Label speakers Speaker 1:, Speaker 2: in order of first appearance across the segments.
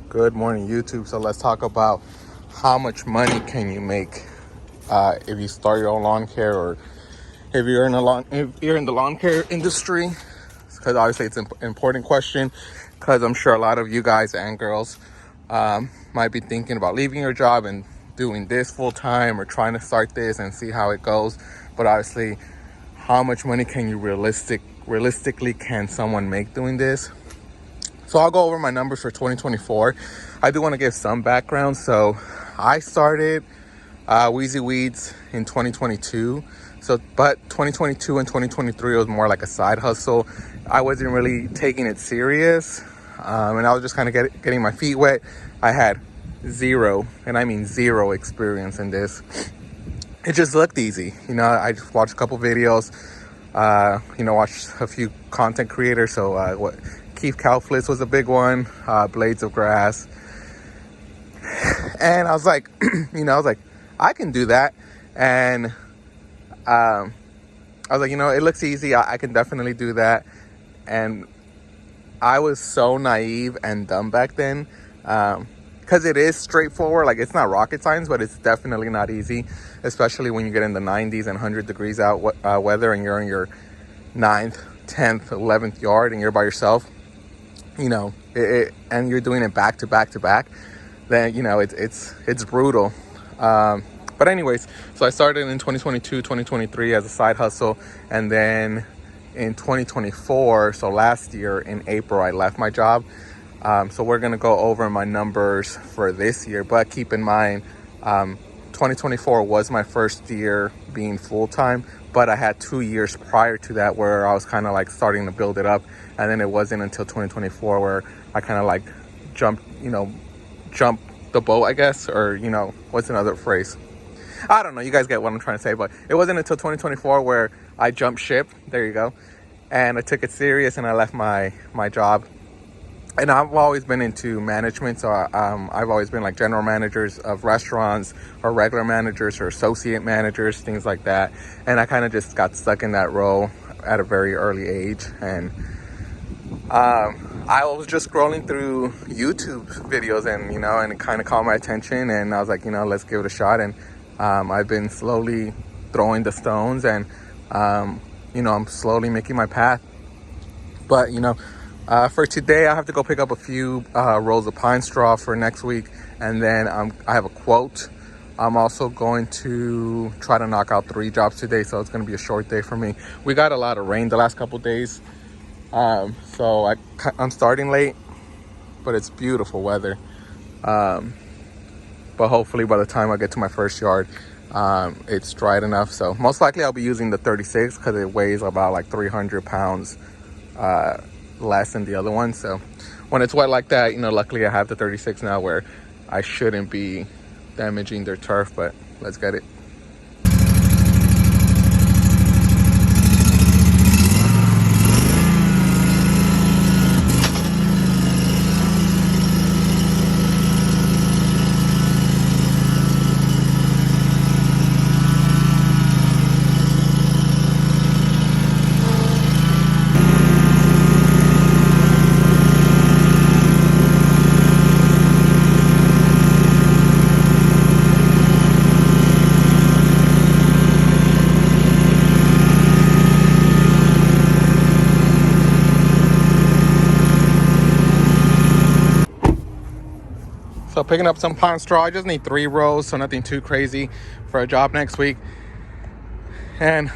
Speaker 1: Good morning, YouTube. So let's talk about how much money can you make if you start your own lawn care, or if you're in the lawn care industry. Because obviously it's an important question. Because I'm sure a lot of you guys and girls might be thinking about leaving your job and doing this full time, or trying to start this and see how it goes. But obviously, how much money can you realistically can someone make doing this? So I'll go over my numbers for 2024. I do want to give some background. So I started Wheezy Weeds in 2022. But 2022 and 2023 was more like a side hustle. I wasn't really taking it serious, and I was just kind of getting my feet wet. I had zero, and I mean zero, experience in this. It just looked easy. I just watched a couple videos. Watched a few content creators. So Keith Kalflitz was a big one. Blades of Grass. And I was like, I can do that. And I was like, it looks easy. I can definitely do that. And I was so naive and dumb back then. Because it is straightforward. Like, it's not rocket science, but it's definitely not easy. And when you get in the 90s and 100 degrees out weather, and you're in your 9th, 10th, 11th yard, and you're by yourself, and you're doing it back to back to back, then, it's brutal. But anyways, so I started in 2022, 2023 as a side hustle. And then in 2024, so last year in April, I left my job. So we're going to go over my numbers for this year. But keep in mind, 2024 was my first year being full-time. But I had 2 years prior to that where I was kind of like starting to build it up. And then it wasn't until 2024 where I kind of like jumped the boat, I guess. Or, what's another phrase? I don't know. You guys get what I'm trying to say. But it wasn't until 2024 where I jumped ship. There you go. And I took it serious, and I left my job. And I've always been into management. So I've always been like general managers of restaurants, or regular managers, or associate managers, things like that. And I kind of just got stuck in that role at a very early age. And I was just scrolling through YouTube videos, and and it kind of caught my attention. And I was like, let's give it a shot. And I've been slowly throwing the stones, and I'm slowly making my path. But for today, I have to go pick up a few rolls of pine straw for next week, and then I have a quote. I'm also going to try to knock out 3 jobs today, so it's going to be a short day for me. We got a lot of rain the last couple days, so I'm starting late, but it's beautiful weather. But hopefully by the time I get to my first yard, it's dried enough. So most likely I'll be using the 36 because it weighs about like 300 pounds less than the other one. So when it's wet like that, luckily I have the 36 now, where I shouldn't be damaging their turf. But let's get it. So picking up some pine straw. I just need 3 rows, so nothing too crazy for a job next week. And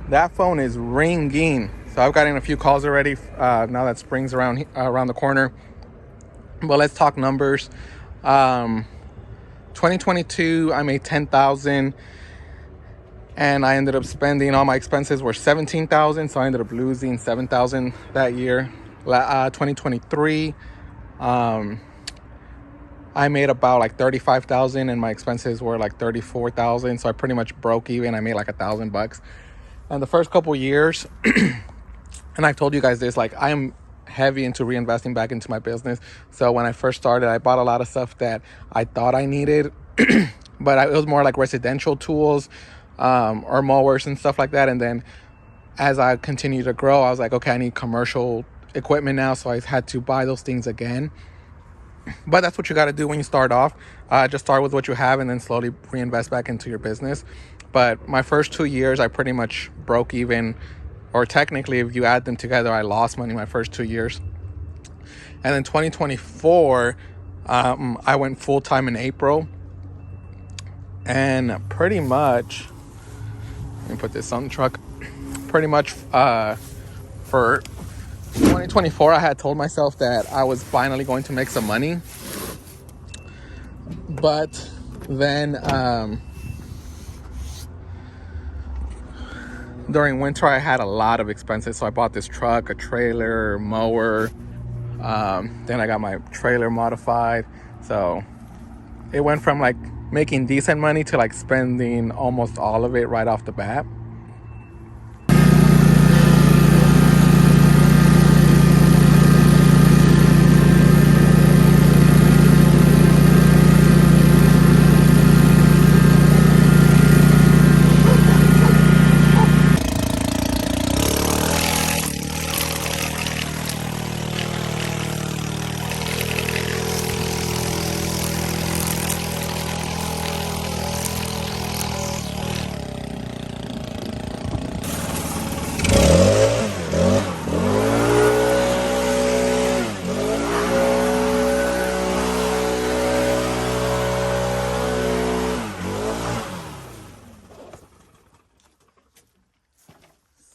Speaker 1: that phone is ringing. So I've gotten a few calls already now that spring's around the corner. But let's talk numbers. 2022, I made $10,000, and I ended up spending, all my expenses were $17,000, so I ended up losing $7,000 that year. 2023, I made about like $35,000, and my expenses were like $34,000. So I pretty much broke even. I made like $1,000. And the first couple years, and I've told you guys this, like, I am heavy into reinvesting back into my business. So when I first started, I bought a lot of stuff that I thought I needed, but it was more like residential tools, or mowers and stuff like that. And then as I continued to grow, I was like, okay, I need commercial equipment now. So I had to buy those things again. But that's what you got to do when you start off. Just start with what you have and then slowly reinvest back into your business. But my first 2 years, I pretty much broke even, or technically, if you add them together, I lost money my first 2 years. And then 2024, I went full time in April. And pretty much, let me put this on the truck. Pretty much for 2024, I had told myself that I was finally going to make some money. But then during winter, I had a lot of expenses. So I bought this truck, a trailer, mower. Then I got my trailer modified. So it went from like making decent money to like spending almost all of it right off the bat.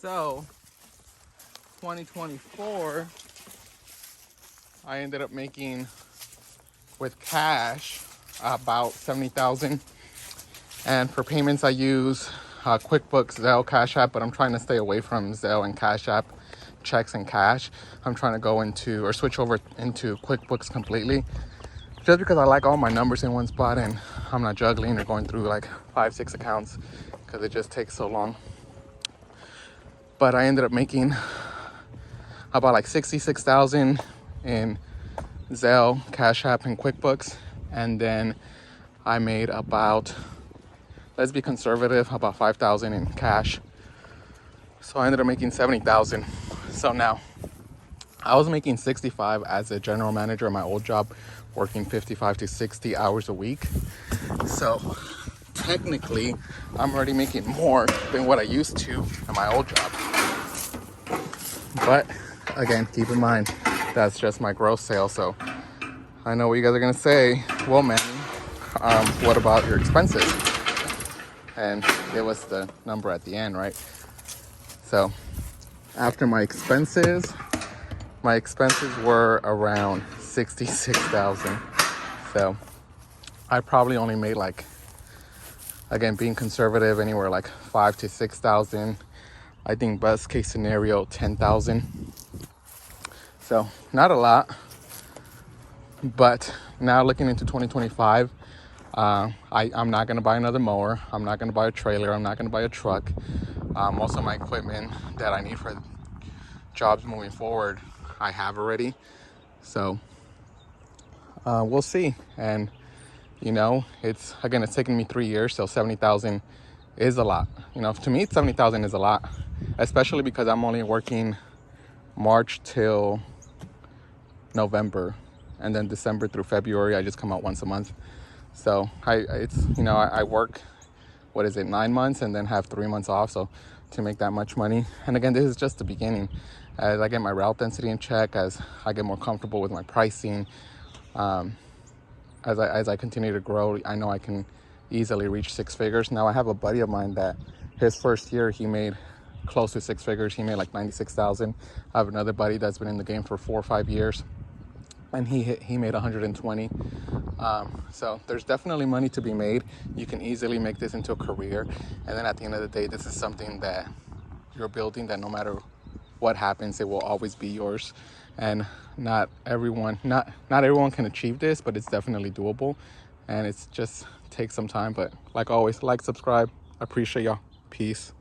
Speaker 1: So 2024, I ended up making with cash about $70,000, and for payments I use QuickBooks, Zelle, Cash App, but I'm trying to stay away from Zelle and Cash App, checks and cash. I'm trying to go into or switch over into QuickBooks completely, just because I like all my numbers in one spot and I'm not juggling or going through like 5-6 accounts because it just takes so long. But I ended up making about like $66,000 in Zelle, Cash App, and QuickBooks. And then I made about, let's be conservative, about $5,000 in cash. So I ended up making $70,000. So now I was making 65 as a general manager at my old job, working 55 to 60 hours a week. So technically, I'm already making more than what I used to at my old job. But again, keep in mind, that's just my gross sales. So I know what you guys are gonna say. Well, man, what about your expenses? And it was the number at the end, right? So after my expenses were around $66,000. So I probably only made, like, again, being conservative, anywhere like $5,000 to $6,000. I think best case scenario, $10,000. So not a lot. But now looking into 2025, I'm not going to buy another mower. I'm not going to buy a trailer. I'm not going to buy a truck. Most of my equipment that I need for jobs moving forward, I have already. So we'll see. And, you know, it's taken me 3 years. So 70,000 is a lot. You know, to me, 70,000 is a lot, especially because I'm only working March till November. And then December through February, I just come out once a month. So I work, 9 months and then have 3 months off. So to make that much money. And again, this is just the beginning. As I get my route density in check, as I get more comfortable with my pricing, as I continue to grow, I know I can easily reach 6 figures. Now I have a buddy of mine that his first year, he made close to 6 figures. He made like 96,000. I have another buddy that's been in the game for 4 or 5 years, and he made 120. So there's definitely money to be made. You can easily make this into a career. And then at the end of the day, this is something that you're building, that no matter what happens, it will always be yours. And not everyone can achieve this, but it's definitely doable. And it's just takes some time. But like always, like, subscribe. I appreciate y'all. Peace.